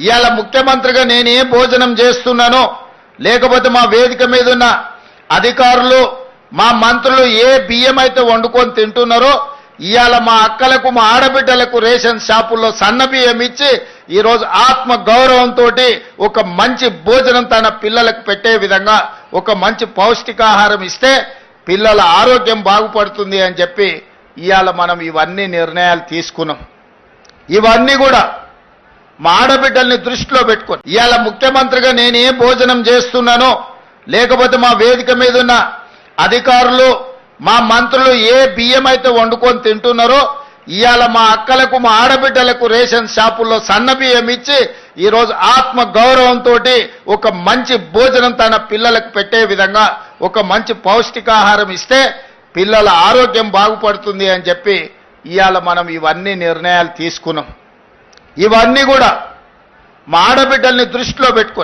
ఇవాళ ముఖ్యమంత్రిగా నేను ఏ భోజనం చేస్తున్నానో లేకపోతే మా వేదిక మీద ఉన్న అధికారులు మా మంత్రులు ఏ బియ్యం అయితే వండుకొని తింటున్నారో ఇవాళ మా అక్కలకు మా ఆడబిడ్డలకు రేషన్ షాపుల్లో సన్న బియ్యం ఇచ్చి ఈరోజు ఆత్మ గౌరవంతో ఒక మంచి భోజనం తన పిల్లలకు పెట్టే విధంగా ఒక మంచి పౌష్టికాహారం ఇస్తే పిల్లల ఆరోగ్యం బాగుపడుతుంది అని చెప్పి ఇవాళ మనం ఇవన్నీ నిర్ణయాలు తీసుకున్నాం. ఇవన్నీ కూడా మా ఆడబిడ్డల్ని దృష్టిలో పెట్టుకొని ఇవాళ ముఖ్యమంత్రిగా నేను ఏ భోజనం చేస్తున్నానో లేకపోతే మా వేదిక మీద ఉన్న అధికారులు మా మంత్రులు ఏ బియ్యం అయితే వండుకొని తింటున్నారో ఇవాళ మా అక్కలకు మా ఆడబిడ్డలకు రేషన్ షాపుల్లో సన్న బియ్యం ఇచ్చి ఈరోజు ఆత్మ గౌరవంతో ఒక మంచి భోజనం తన పిల్లలకు పెట్టే విధంగా ఒక మంచి పౌష్టికాహారం ఇస్తే పిల్లల ఆరోగ్యం బాగుపడుతుంది అని చెప్పి ఇవాళ మనం ఇవన్నీ నిర్ణయాలు తీసుకున్నాం. ఇవన్నీ కూడా మా ఆడబిడ్డల్ని దృష్టిలో పెట్టుకొని